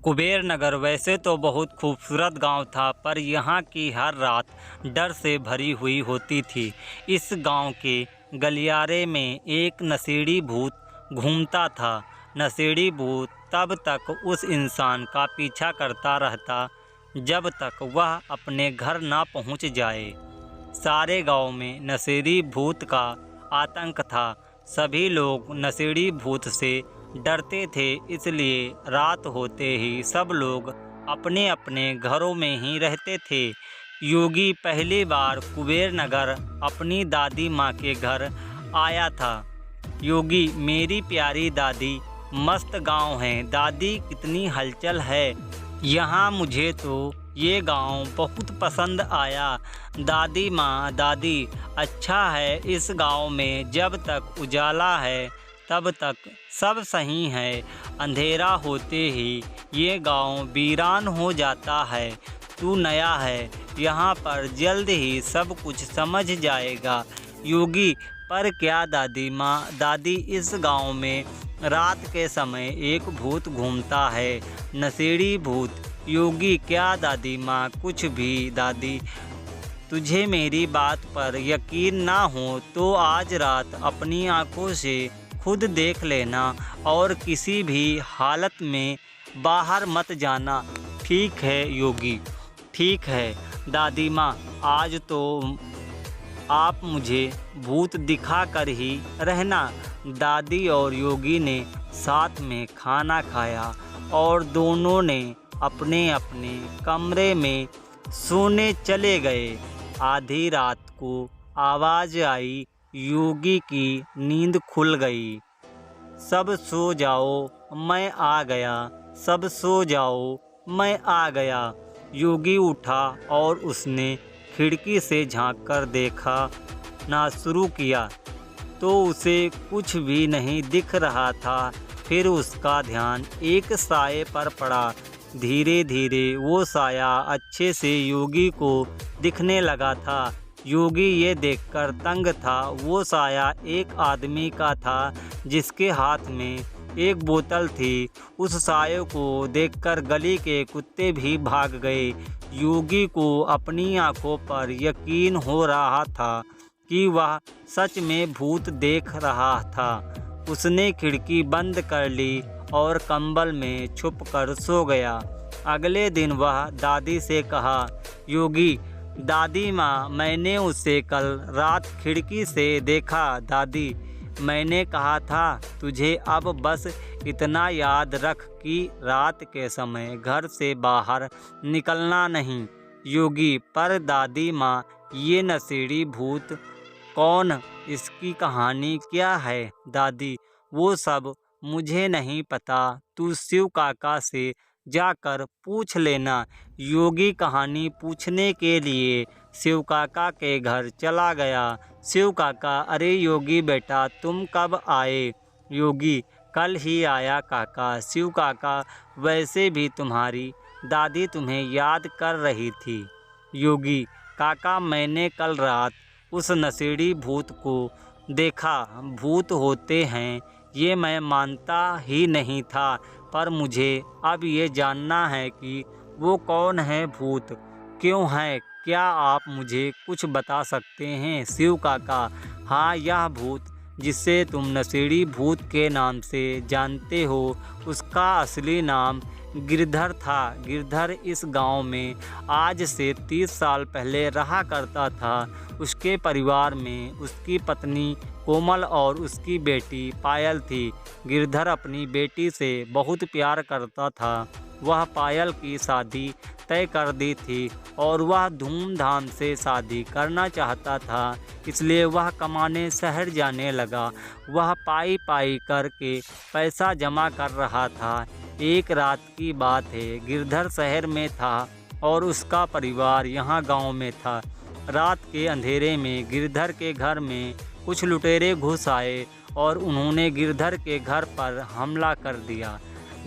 कुबेर नगर वैसे तो बहुत खूबसूरत गांव था, पर यहाँ की हर रात डर से भरी हुई होती थी। इस गांव के गलियारे में एक नशेड़ी भूत घूमता था। नशेड़ी भूत तब तक उस इंसान का पीछा करता रहता जब तक वह अपने घर ना पहुंच जाए। सारे गांव में नशेड़ी भूत का आतंक था। सभी लोग नशेड़ी भूत से डरते थे, इसलिए रात होते ही सब लोग अपने अपने घरों में ही रहते थे। योगी पहली बार कुबेर नगर अपनी दादी माँ के घर आया था। योगी, मेरी प्यारी दादी, मस्त गांव है। दादी, कितनी हलचल है यहाँ, मुझे तो ये गांव बहुत पसंद आया। दादी माँ, दादी, अच्छा है इस गांव में जब तक उजाला है तब तक सब सही है। अंधेरा होते ही ये गांव वीरान हो जाता है। तू नया है यहाँ पर, जल्द ही सब कुछ समझ जाएगा। योगी, पर क्या दादी माँ? दादी, इस गांव में रात के समय एक भूत घूमता है, नशेड़ी भूत। योगी, क्या दादी माँ? कुछ भी। दादी, तुझे मेरी बात पर यकीन ना हो तो आज रात अपनी आंखों से खुद देख लेना और किसी भी हालत में बाहर मत जाना। ठीक है योगी, ठीक है। दादी माँ, आज तो आप मुझे भूत दिखा कर ही रहना। दादी और योगी ने साथ में खाना खाया और दोनों ने अपने अपने कमरे में सोने चले गए। आधी रात को आवाज़ आई, योगी की नींद खुल गई। सब सो जाओ, मैं आ गया। सब सो जाओ, मैं आ गया। योगी उठा और उसने खिड़की से झांककर देखा ना शुरू किया तो उसे कुछ भी नहीं दिख रहा था। फिर उसका ध्यान एक साये पर पड़ा। धीरे धीरे वो साया अच्छे से योगी को दिखने लगा था। योगी ये देखकर तंग था। वो साया एक आदमी का था जिसके हाथ में एक बोतल थी। उस साये को देखकर गली के कुत्ते भी भाग गए। योगी को अपनी आंखों पर यकीन हो रहा था कि वह सच में भूत देख रहा था। उसने खिड़की बंद कर ली और कंबल में छुपकर सो गया। अगले दिन वह दादी से कहा, योगी, दादी माँ, मैंने उसे कल रात खिड़की से देखा। दादी, मैंने कहा था तुझे। अब बस इतना याद रख कि रात के समय घर से बाहर निकलना नहीं। योगी, पर दादी माँ, ये नशेड़ी भूत कौन? इसकी कहानी क्या है? दादी, वो सब मुझे नहीं पता, तू शिव काका से जाकर पूछ लेना। योगी कहानी पूछने के लिए शिव काका के घर चला गया। शिव काका, अरे योगी बेटा, तुम कब आए? योगी, कल ही आया काका। शिव काका, वैसे भी तुम्हारी दादी तुम्हें याद कर रही थी। योगी, काका, मैंने कल रात उस नशेड़ी भूत को देखा। भूत होते हैं ये मैं मानता ही नहीं था, पर मुझे अब ये जानना है कि वो कौन है भूत, क्यों है? क्या आप मुझे कुछ बता सकते हैं? शिव काका, हाँ, यह भूत जिसे तुम नशेड़ी भूत के नाम से जानते हो, उसका असली नाम गिरधर था। गिरधर इस गांव में आज से 30 साल पहले रहा करता था। उसके परिवार में उसकी पत्नी कोमल और उसकी बेटी पायल थी। गिरधर अपनी बेटी से बहुत प्यार करता था। वह पायल की शादी तय कर दी थी और वह धूमधाम से शादी करना चाहता था, इसलिए वह कमाने शहर जाने लगा। वह पाई पाई करके पैसा जमा कर रहा था। एक रात की बात है, गिरधर शहर में था और उसका परिवार यहाँ गांव में था। रात के अंधेरे में गिरधर के घर में कुछ लुटेरे घुस आए और उन्होंने गिरधर के घर पर हमला कर दिया।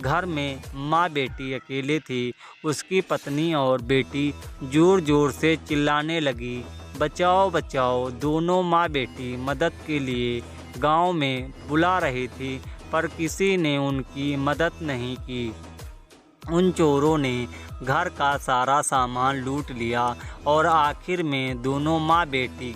घर में माँ बेटी अकेले थी। उसकी पत्नी और बेटी जोर जोर से चिल्लाने लगी, बचाओ बचाओ। दोनों माँ बेटी मदद के लिए गांव में बुला रही थी, पर किसी ने उनकी मदद नहीं की। उन चोरों ने घर का सारा सामान लूट लिया और आखिर में दोनों माँ बेटी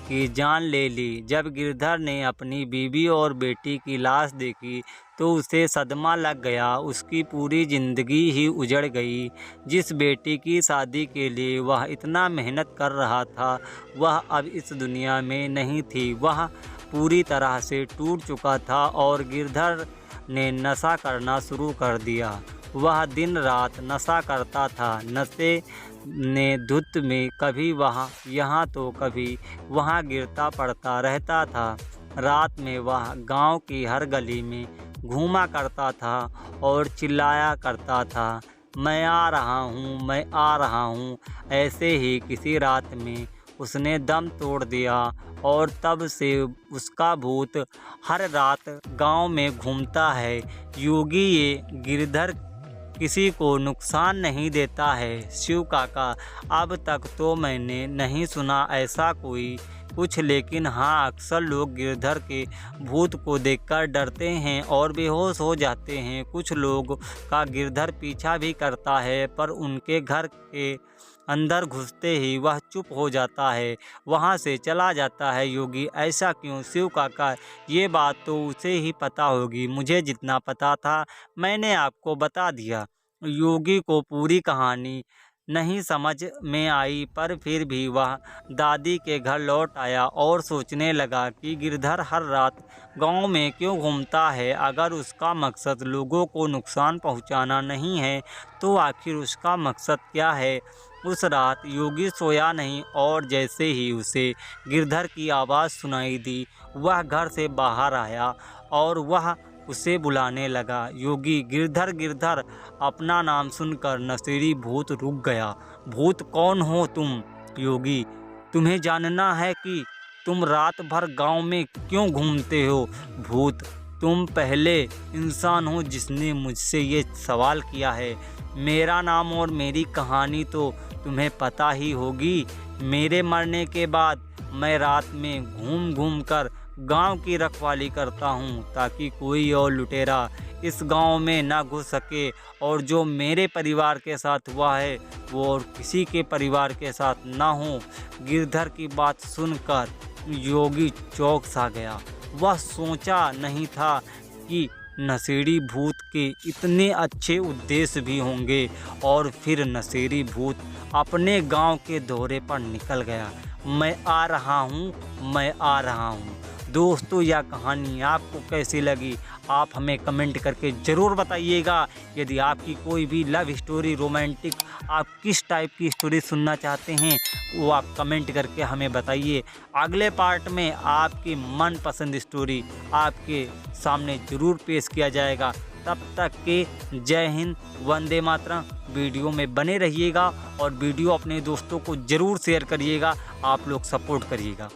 की जान ले ली। जब गिरधर ने अपनी बीवी और बेटी की लाश देखी तो उसे सदमा लग गया। उसकी पूरी जिंदगी ही उजड़ गई। जिस बेटी की शादी के लिए वह इतना मेहनत कर रहा था, वह अब इस दुनिया में नहीं थी। वह पूरी तरह से टूट चुका था और गिरधर ने नशा करना शुरू कर दिया। वह दिन रात नशा करता था। नशे ने धुत में कभी वहाँ यहाँ तो कभी वहाँ गिरता पड़ता रहता था। रात में वह गांव की हर गली में घूमा करता था और चिल्लाया करता था, मैं आ रहा हूँ, मैं आ रहा हूँ। ऐसे ही किसी रात में उसने दम तोड़ दिया और तब से उसका भूत हर रात गांव में घूमता है। योगी, ये गिरधर किसी को नुकसान नहीं देता है। शिव काका, अब तक तो मैंने नहीं सुना ऐसा कोई कुछ, लेकिन हाँ, अक्सर लोग गिरधर के भूत को देखकर डरते हैं और बेहोश हो जाते हैं। कुछ लोग का गिरधर पीछा भी करता है, पर उनके घर के अंदर घुसते ही वह चुप हो जाता है, वहाँ से चला जाता है। योगी, ऐसा क्यों? शिव काका, ये बात तो उसे ही पता होगी। मुझे जितना पता था मैंने आपको बता दिया। योगी को पूरी कहानी नहीं समझ में आई, पर फिर भी वह दादी के घर लौट आया और सोचने लगा कि गिरधर हर रात गांव में क्यों घूमता है। अगर उसका मकसद लोगों को नुकसान पहुंचाना नहीं है तो आखिर उसका मकसद क्या है। उस रात योगी सोया नहीं और जैसे ही उसे गिरधर की आवाज़ सुनाई दी, वह घर से बाहर आया और वह उसे बुलाने लगा, योगी, गिरधर, गिरधर। अपना नाम सुनकर नशेड़ी भूत रुक गया। भूत, कौन हो तुम? योगी, तुम्हें जानना है कि तुम रात भर गांव में क्यों घूमते हो? भूत, तुम पहले इंसान हो जिसने मुझसे ये सवाल किया है। मेरा नाम और मेरी कहानी तो तुम्हें पता ही होगी। मेरे मरने के बाद मैं रात में घूम घूम कर गांव की रखवाली करता हूं, ताकि कोई और लुटेरा इस गांव में ना घुस सके। और जो मेरे परिवार के साथ हुआ है वो और किसी के परिवार के साथ ना हो। गिरधर की बात सुनकर योगी चौंक सा गया। वह सोचा नहीं था कि नशेड़ी भूत के इतने अच्छे उद्देश्य भी होंगे। और फिर नशेड़ी भूत अपने गांव के दौरे पर निकल गया। मैं आ रहा हूं, मैं आ रहा हूं। दोस्तों, यह कहानी आपको कैसी लगी आप हमें कमेंट करके ज़रूर बताइएगा। यदि आपकी कोई भी लव स्टोरी, रोमांटिक, आप किस टाइप की स्टोरी सुनना चाहते हैं वो आप कमेंट करके हमें बताइए। अगले पार्ट में आपकी मनपसंद स्टोरी आपके सामने ज़रूर पेश किया जाएगा। तब तक के जय हिंद, वंदे मातरम। वीडियो में बने रहिएगा और वीडियो अपने दोस्तों को ज़रूर शेयर करिएगा। आप लोग सपोर्ट करिएगा।